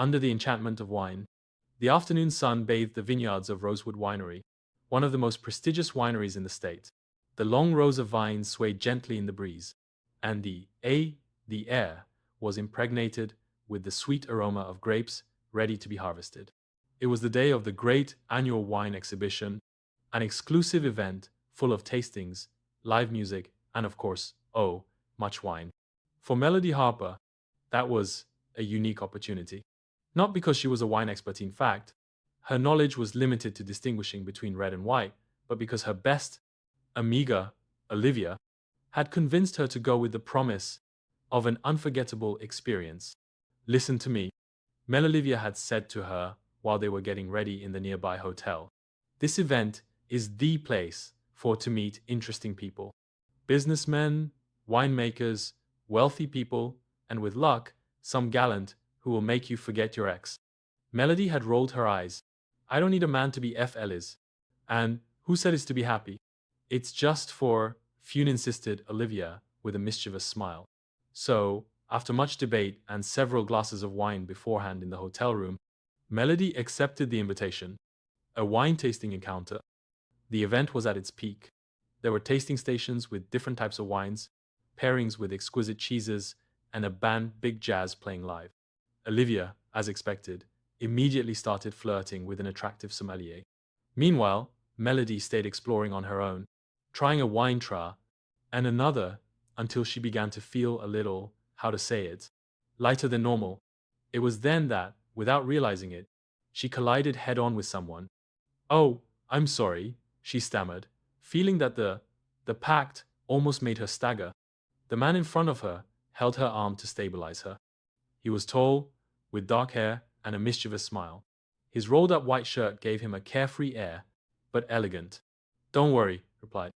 under the enchantment of wine. The afternoon sun bathed the vineyards of Rosewood Winery, one of the most prestigious wineries in the state. The long rows of vines swayed gently in the breeze, and the air was impregnated with the sweet aroma of grapes ready to be harvested. It was the day of the great annual wine exhibition, an exclusive event full of tastings, live music, and of course, much wine. For Melody Harper, that was a unique opportunity. Not because she was a wine expert in fact, her knowledge was limited to distinguishing between red and white, but because her best amiga, Olivia, had convinced her to go with the promise of an unforgettable experience. Listen to me, Olivia had said to her while they were getting ready in the nearby hotel. This event is the place to meet interesting people. Businessmen, winemakers, wealthy people, and with luck, some gallant who will make you forget your ex. Melody had rolled her eyes. I don't need a man to be F. Ellis. And who said it's to be happy? It's just for, Fune insisted Olivia with a mischievous smile. So, after much debate and several glasses of wine beforehand in the hotel room, Melody accepted the invitation. A wine tasting encounter. The event was at its peak. There were tasting stations with different types of wines, pairings with exquisite cheeses, and a band Big Jazz playing live. Olivia, as expected, immediately started flirting with an attractive sommelier. Meanwhile, Melody stayed exploring on her own, trying a wine tra and another until she began to feel a little, how to say it, lighter than normal. It was then that, without realizing it, she collided head-on with someone. "Oh, I'm sorry," she stammered, feeling that the pact almost made her stagger. The man in front of her held her arm to stabilize her. He was tall, with dark hair and a mischievous smile. His rolled-up white shirt gave him a carefree air, but elegant. "Don't worry," replied.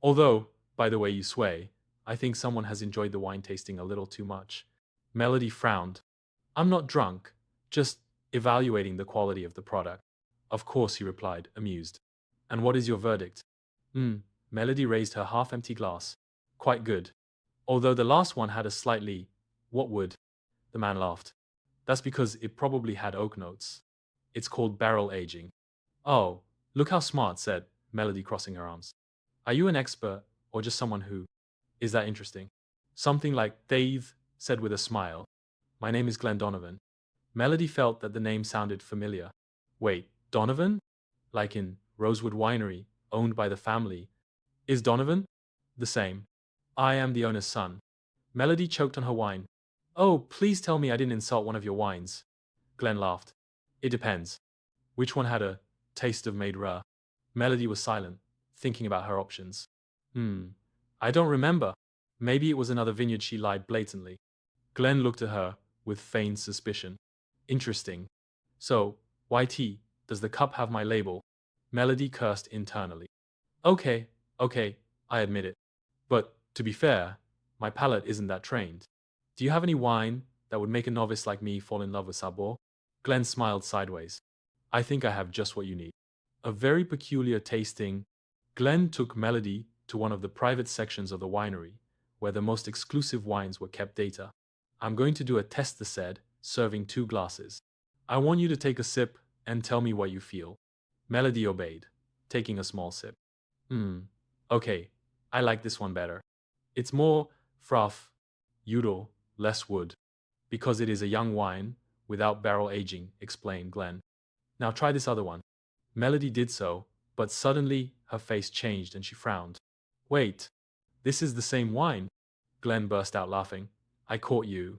"Although, by the way you sway, I think someone has enjoyed the wine tasting a little too much." Melody frowned. "I'm not drunk, just evaluating the quality of the product." "Of course," he replied, amused. "And what is your verdict?" Melody raised her half-empty glass. "Quite good. Although the last one had a slightly... What would?" The man laughed. "That's because it probably had oak notes. It's called barrel aging." "Oh, look how smart," said Melody, crossing her arms. "Are you an expert, or just someone who... Is that interesting?" "Something like Dave," said with a smile. "My name is Glen Donovan." Melody felt that the name sounded familiar. "Wait, Donovan? Like in Rosewood Winery, owned by the family. Is Donovan?" "The same. I am the owner's son." Melody choked on her wine. "Oh, please tell me I didn't insult one of your wines." Glen laughed. "It depends. Which one had a taste of made rare?" Melody was silent, thinking about her options. I don't remember. Maybe it was another vineyard." She lied blatantly. Glen looked at her with feigned suspicion. "Interesting. So, YT, does the cup have my label?" Melody cursed internally. Okay, I admit it. But, to be fair, my palate isn't that trained. Do you have any wine that would make a novice like me fall in love with Sabor?" Glen smiled sideways. "I think I have just what you need." A very peculiar tasting. Glen took Melody to one of the private sections of the winery, where the most exclusive wines were kept data. "I'm going to do a test," he said, serving 2 glasses. "I want you to take a sip and tell me what you feel." Melody obeyed, taking a small sip. Okay, I like this one better. It's more froth, udal, less wood. Because it is a young wine, without barrel aging," explained Glen. "Now try this other one." Melody did so, but suddenly her face changed and she frowned. "Wait, this is the same wine." Glen burst out laughing. "I caught you.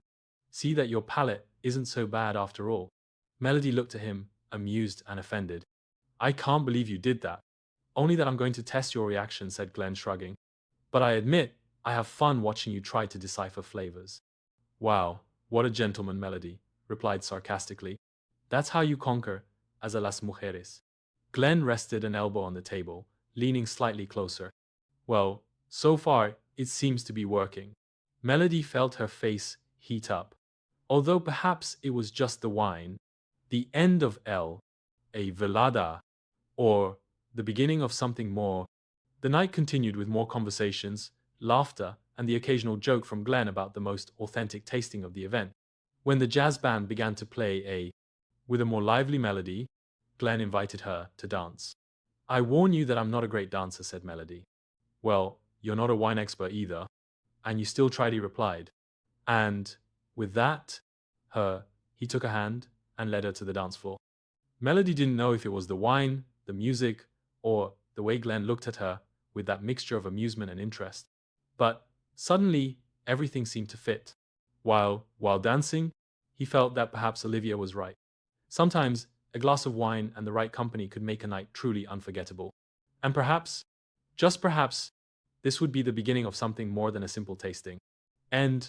See that your palate isn't so bad after all." Melody looked at him, amused and offended. "I can't believe you did that." "Only that I'm going to test your reaction," said Glen, shrugging. "But I admit, I have fun watching you try to decipher flavors." "Wow, what a gentleman," Melody replied sarcastically. "That's how you conquer as a las mujeres." Glen rested an elbow on the table, leaning slightly closer. "Well, so far, it seems to be working." Melody felt her face heat up. Although perhaps it was just the wine, the end of a velada, or the beginning of something more. The night continued with more conversations, laughter, and the occasional joke from Glen about the most authentic tasting of the event. When the jazz band began to play with a more lively melody, Glen invited her to dance. I warn you that I'm not a great dancer, said Melody. Well, you're not a wine expert either, and you still tried, he replied. And with that, he took her hand and led her to the dance floor. Melody didn't know if it was the wine, the music, or the way Glen looked at her with that mixture of amusement and interest. But suddenly, everything seemed to fit. While dancing, he felt that perhaps Olivia was right. Sometimes, a glass of wine and the right company could make a night truly unforgettable. And perhaps, just perhaps, this would be the beginning of something more than a simple tasting. End